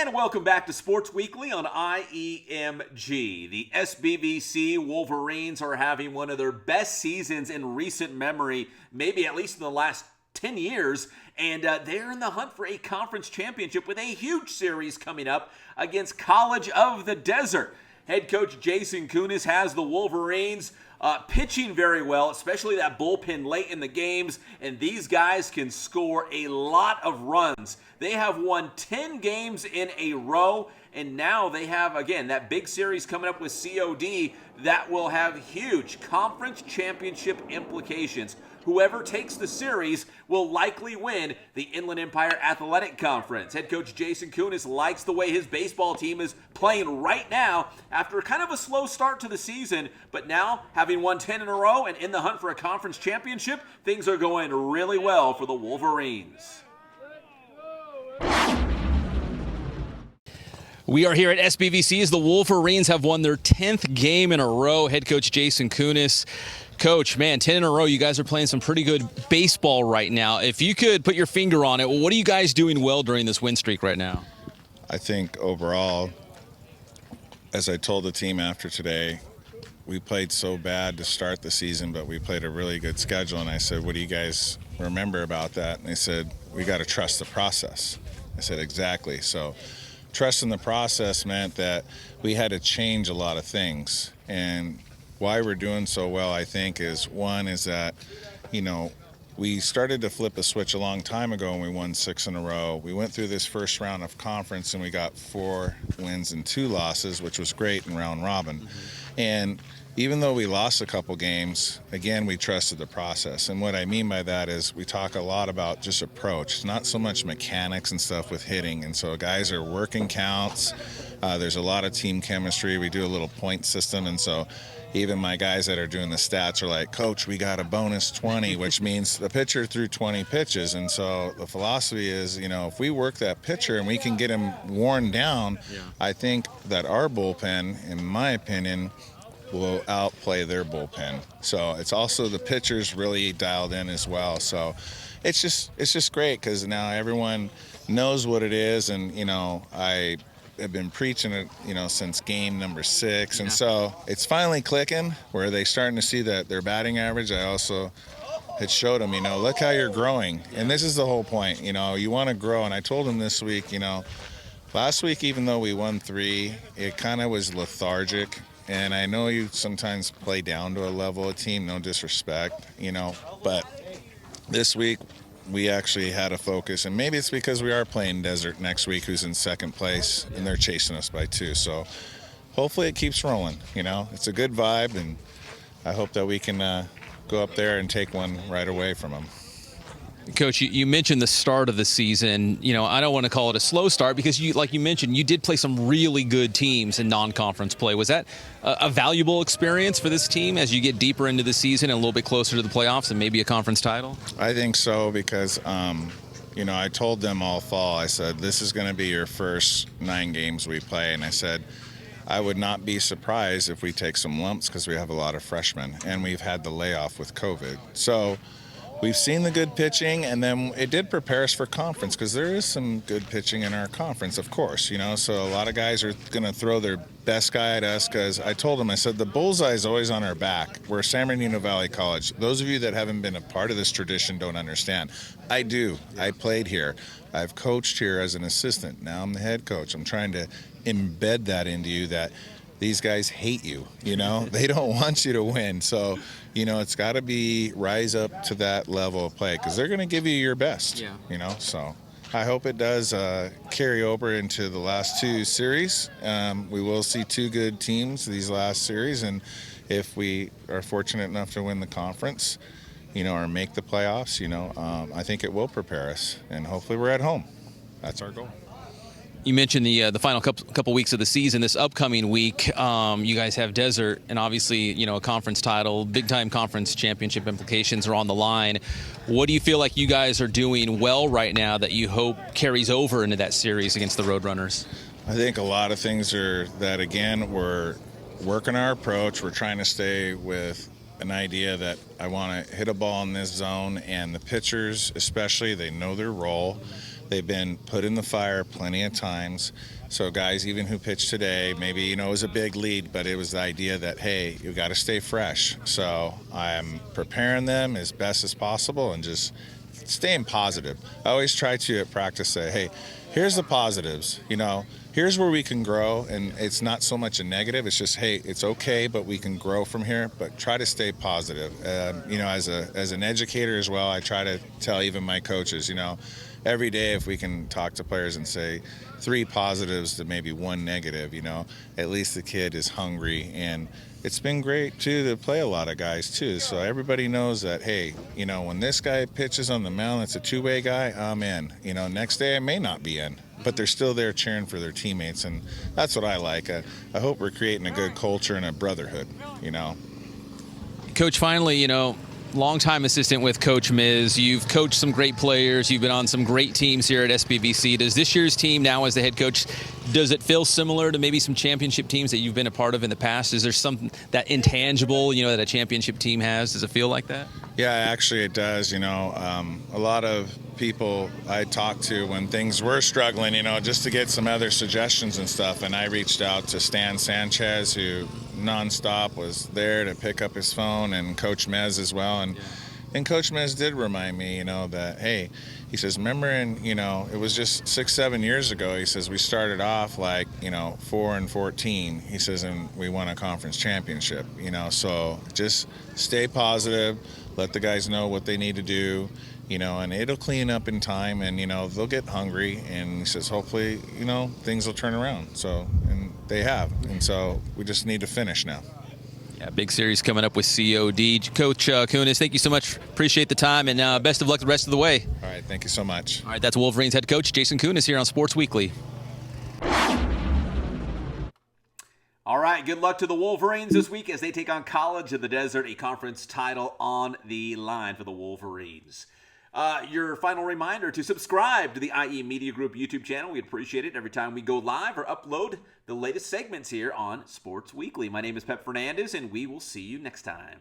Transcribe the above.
And welcome back to Sports Weekly on IEMG. The SBVC Wolverines are having one of their best seasons in recent memory, maybe at least in the last 10 years, and they're in the hunt for a conference championship with a huge series coming up against College of the Desert. Head coach Jason Kunis has the Wolverines pitching very well, especially that bullpen late in the games, and these guys can score a lot of runs. They have won 10 games in a row, and now they have, again, that big series coming up with COD that will have huge conference championship implications. Whoever takes the series will likely win the Inland Empire Athletic Conference. Head coach Jason Kunis likes the way his baseball team is playing right now after kind of a slow start to the season, but now having won 10 in a row and in the hunt for a conference championship, things are going really well for the Wolverines. We are here at SBVC as the Wolverines have won their 10th game in a row. Head coach Jason Kunis. Coach, man, 10 in a row. You guys are playing some pretty good baseball right now. If you could put your finger on it, what are you guys doing well during this win streak right now? I think overall, as I told the team after today, we played so bad to start the season, but we played a really good schedule. And I said, what do you guys remember about that? And they said, we got to trust the process. I said, exactly. So trusting the process meant that we had to change a lot of things. And why we're doing so well, I think, is one is that, we started to flip a switch a long time ago and we won 6 in a row. We went through this first round of conference and we got 4 wins and 2 losses, which was great in round robin. Mm-hmm. And even though we lost a couple games, again, we trusted the process. And what I mean by that is we talk a lot about just approach, not so much mechanics and stuff with hitting. And so guys are working counts. There's a lot of team chemistry. We do a little point system. And so even my guys that are doing the stats are like, Coach, we got a bonus 20, which means the pitcher threw 20 pitches. And so the philosophy is, if we work that pitcher and we can get him worn down, I think that our bullpen, in my opinion, will outplay their bullpen. So it's also the pitchers really dialed in as well. So it's just great because now everyone knows what it is. And, I have been preaching it, since game number 6. And so it's finally clicking where they're starting to see that their batting average. I also had showed them, look how you're growing. And this is the whole point, you want to grow. And I told them this week, last week, even though we won 3, it kind of was lethargic. And I know you sometimes play down to a level of team, no disrespect, but this week we actually had a focus, and maybe it's because we are playing Desert next week, who's in second place, and they're chasing us by 2. So hopefully it keeps rolling, It's a good vibe, and I hope that we can go up there and take one right away from them. Coach, you mentioned the start of the season. I don't want to call it a slow start because, like you mentioned, you did play some really good teams in non-conference play. Was that a valuable experience for this team as you get deeper into the season and a little bit closer to the playoffs and maybe a conference title? I think so because, I told them all fall, I said, this is going to be your first 9 games we play. And I said, I would not be surprised if we take some lumps because we have a lot of freshmen and we've had the layoff with COVID. So we've seen the good pitching, and then it did prepare us for conference because there is some good pitching in our conference, of course, So a lot of guys are going to throw their best guy at us because I told them, I said, the bullseye is always on our back. We're San Bernardino Valley College. Those of you that haven't been a part of this tradition don't understand. I do. I played here. I've coached here as an assistant. Now I'm the head coach. I'm trying to embed that into you that these guys hate you, They don't want you to win. So, it's got to be rise up to that level of play because they're going to give you your best, So I hope it does carry over into the last 2 series. We will see 2 good teams these last series. And if we are fortunate enough to win the conference, or make the playoffs, I think it will prepare us. And hopefully we're at home. That's our goal. You mentioned the final couple weeks of the season. This upcoming week, you guys have Desert, and obviously, a conference title, big-time conference championship implications are on the line. What do you feel like you guys are doing well right now that you hope carries over into that series against the Roadrunners? I think a lot of things are that, again, we're working our approach. We're trying to stay with an idea that I want to hit a ball in this zone, and the pitchers especially, they know their role. They've been put in the fire plenty of times. So guys, even who pitched today, maybe, it was a big lead, but it was the idea that, hey, you got to stay fresh. So I'm preparing them as best as possible and just staying positive. I always try to at practice say, hey, here's the positives, here's where we can grow. And it's not so much a negative. It's just, hey, it's okay, but we can grow from here. But try to stay positive. As an educator as well, I try to tell even my coaches, every day if we can talk to players and say 3 positives to maybe 1 negative, at least the kid is hungry. And it's been great too to play a lot of guys too. So everybody knows that, hey, when this guy pitches on the mound, it's a 2-way guy, I'm in. Next day I may not be in, but they're still there cheering for their teammates, and that's what I like. I hope we're creating a good culture and a brotherhood. Coach, finally, longtime assistant with Coach Miz. You've coached some great players. You've been on some great teams here at SBVC. Does this year's team now as the head coach, does it feel similar to maybe some championship teams that you've been a part of in the past? Is there something that intangible, that a championship team has? Does it feel like that? Yeah, actually it does. A lot of people I talked to when things were struggling, just to get some other suggestions and stuff. And I reached out to Stan Sanchez, who nonstop was there to pick up his phone, and Coach Mez as well. And Coach Mez did remind me, that, hey, he says, remember it was just 6-7 years ago, he says, we started off like, 4-14. He says, and we won a conference championship, so just stay positive, let the guys know what they need to do, and it'll clean up in time, and, they'll get hungry. And he says, hopefully, things will turn around. So, and they have. And so we just need to finish now. Yeah, big series coming up with COD. Coach Kunis, thank you so much. Appreciate the time, and best of luck the rest of the way. All right, thank you so much. All right, that's Wolverines head coach Jason Kunis here on Sports Weekly. All right, good luck to the Wolverines this week as they take on College of the Desert, a conference title on the line for the Wolverines. Your final reminder to subscribe to the IE Media Group YouTube channel. We'd appreciate it every time we go live or upload the latest segments here on Sports Weekly. My name is Pep Fernandez, and we will see you next time.